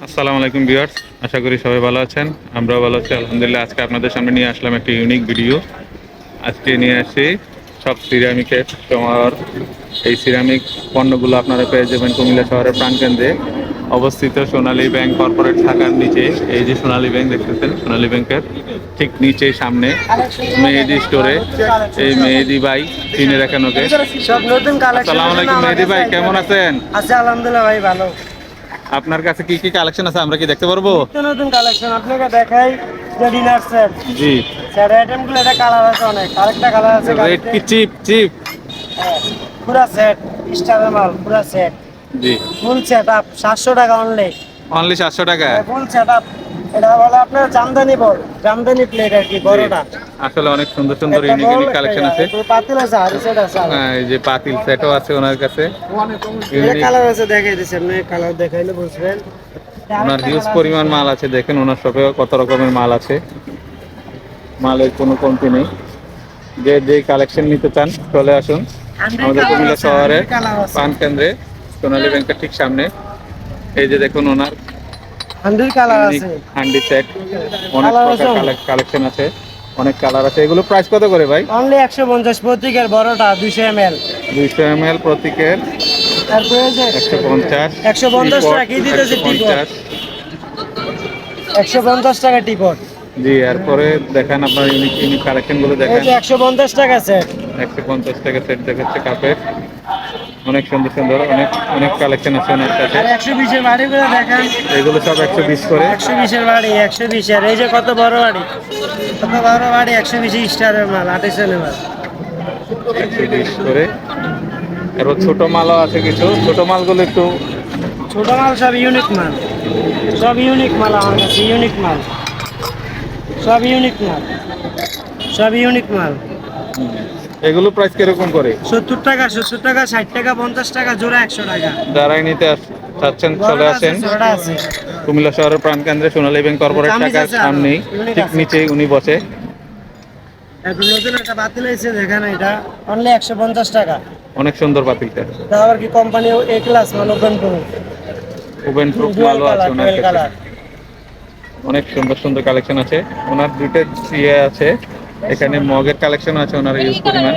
আসসালামু আলাইকুম ভিউয়ার্স, আশা করি সবাই ভালো আছেন। আমরাও ভালো আছি আলহামদুলিল্লাহ। আজকে আপনাদের সামনে নিয়ে আসলাম একটি ইউনিক ভিডিও। আজকে নিয়ে আসি সব সিরামিকের তোমার এই সিরামিক পণ্যগুলো আপনারা পেয়ে যাবেন কুমিল্লা শহরের প্রাণকেন্দ্রে অবস্থিত সোনালী ব্যাংক কর্পোরেট শাখার নিচে। এই যে সোনালী ব্যাংক দেখতেছেন, সোনালী ব্যাংকের ঠিক নিচেই সামনে মেহেদি স্টোরে। এই মেহেদি ভাই চিনে রাখেন ওকে। সব নতুন কালেকশন। আসসালামু আলাইকুম মেহেদি ভাই, কেমন আছেন? আচ্ছা, আলহামদুলিল্লাহ ভাই, ভালো। আপনার কাছে কি কি কালেকশন আছে আমরা কি দেখতে পারবো? নতুন কালেকশন আপনাকে দেখাই। যে ডিনার সেট, জি স্যার আইটেমগুলো, এটা কালার আছে অনেক, আরেকটা কালার আছে রেট কি চিপ চিপ? পুরা সেট স্টারের মাল, পুরা সেট, জি ফুল সেট আপ 700 টাকা অনলি। অনলি 700 টাকা? ফুল সেট আপ, এটা বলে আপনার জামদানি বল, জামদানি প্লেট আর কি, বড়টা। আসলে অনেক সুন্দর সুন্দর ইউনিক ইউনিক কালেকশন আছে। পাতিল আছে, আর সেট আছে। হ্যাঁ, এই যে পাতিল সেটও আছে ওনার কাছে। এটা কালার আছে, দেখাই দিচ্ছি আপনি, কালার দেখাইলে বুঝবেন। ওনার হিউজ পরিমাণ মাল আছে, দেখেন ওনার শপে কত রকমের মাল আছে। মালের কোনো কমতি নেই। যে যে কালেকশন নিতে চান চলে আসুন আমাদের কুমিল্লা শহরের প্রাণকেন্দ্রে সোনালী ব্যাংকের ঠিক সামনে। এই যে দেখুন ওনার হান্ডির কালার আছে, হান্ডি সেট, অনেক প্রকার কালেকশন আছে, অনেক কালার আছে। এগুলো প্রাইস কত করে ভাই? অনলি 150 প্রতীকের, বড়টা 200 ml। 200 ml প্রতীকের তারপরে যে 150 150 টাকা কি দিতেছে টিপট, 150 টাকা টিপট। জি, এরপরে দেখেন আপনার ইউনিক ইউনিক কালেকশনগুলো এই দেখেন। যে 150 টাকা সেট, 150 টাকা সেট দেখাচ্ছে কাপের, অনেক সুন্দর সুন্দর অনেক অনেক কালেকশন আছে ওনার কাছে। আর 120 এর বাড়িগুলো দেখেন। এগুলো সব 120 করে। 120 এর বাড়ি, 120 এর। এই যে কত বড় বাড়ি, কত বড় বাড়ি, 120 স্টারের মাল, আর্টিসানের মাল, 120 করে। এরপর ছোট মালও আছে কিছু, ছোট মালগুলো একটু ছোট মাল সব ইউনিক মাল, সব ইউনিক মাল আমার কাছে, ইউনিক মাল, সব ইউনিক মাল, সব ইউনিক মাল। এগুলো প্রাইস কিরকম করে? 70 টাকা, 70 টাকা, 60 টাকা, 50 টাকা জোড়া, 100 টাকা। যারাই নিতে চাচ্ছেন চলে আসেন জোড়া আছে। কুমিল্লা শহরের প্রাণকেন্দ্রে সোনালী ব্যাংক কর্পোরেট শাখার সামনেই, ঠিক নিচেই উনি বসে। এখন নতুন একটা বাতিল হয়েছে, দেখেন এটা অনলি 150 টাকা। অনেক সুন্দর পাতিলটা, তা আবার কি কোম্পানি এ ক্লাস মাল, ওপেন প্রুফ, ওভেন প্রুফ মালও আছে ওনার কাছে। অনেক সুন্দর সুন্দর কালেকশন আছে ওনার। দুইটা ইয়ে আছে এখানে, মগের কালেকশন আছে ওনার ইউজ পরিমাণ।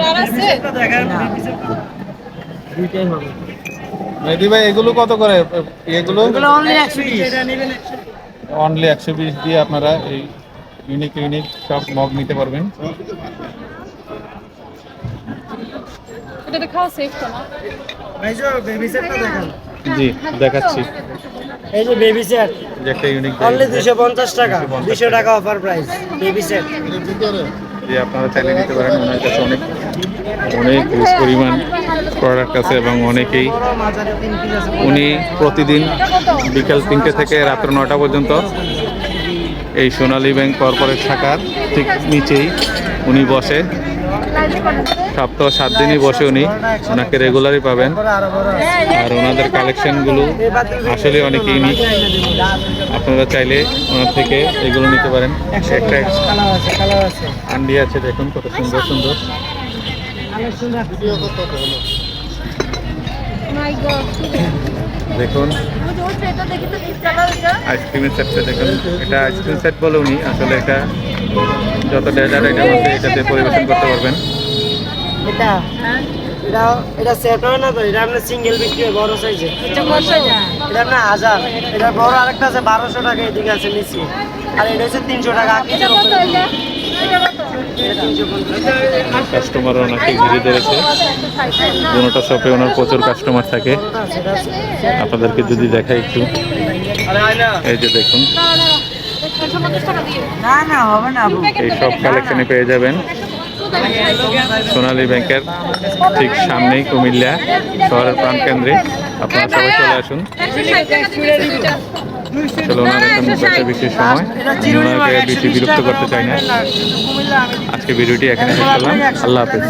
মেহেদি ভাই এগুলো কত করে? এগুলো অনলি 120। অনলি 120 দিয়ে আপনারা এই ইউনিক ইউনিক সব মগ নিতে পারবেন। এটা খাওয়া সেফ তো না? ভাই যে বেবি সেটটা দেখেন। জি দেখাচ্ছি, এই যে বেবি সেট যে একটা ইউনিক অনলি 250 টাকা, 200 টাকা অফার প্রাইস বেবি সেট। যে আপনারা চাইলে নিতে পারেন। ওনার কাছে অনেক অনেক হিউজ পরিমাণ প্রোডাক্ট আছে এবং অনেকেই উনি প্রতিদিন বিকাল 3টে থেকে রাত্র 9টা পর্যন্ত এই সোনালী ব্যাংক কর্পোরেট শাখার ঠিক নিচেই উনি বসে। সপ্তাহ 7 দিনই বসে উনি, ওনাকে রেগুলারই পাবেন। আর ওনাদের কালেকশনগুলো আসলে অনেক ইউনিক, আপনারা চাইলে ওনার থেকে এগুলো নিতে পারেন। একটা আন্ডি আছে, দেখুন কত সুন্দর সুন্দর। মাই গড, দেখুন আইসক্রিমের সেটটা দেখুন, এটা আইসক্রিম সেট বলে উনি, আসলে এটা যত ডেজার্ট আইটেম আছে এটাতে পরিবেশন করতে পারবেন। এটা এটা এটা সেট হয় না তো, এটা আপনার সিঙ্গেল বিক্রি হয় বড় সাইজে। এটা কত? এটা আপনার 1000, এটা বড় আরেকটা আছে 1200 টাকা, এদিকে আছে নিচে। আর এটা হচ্ছে 300 টাকা। এটা কত? এটা কত? কাস্টমার ওনাকে ঘিরে ধরেছে। কোনোটা শপে ওনার প্রচুর কাস্টমার থাকে। আপনাদেরকে যদি দেখাই একটু, এই যে দেখুন না না হবে না। এই সব কালেকশনে পেয়ে যাবেন সোনালী ব্যাংকের ঠিক সামনেই কুমিল্লা শহরের প্রাণকেন্দ্রে। আপনারা সবাই চলে আসুন। আসলে ওনার এখন ব্যবসা বিক্রির সময়, আমি ওনাকে বেশি বিরক্ত করতে চাই না। আজকে ভিডিওটি এখানে শেষ করলাম। আল্লাহ হাফেজ।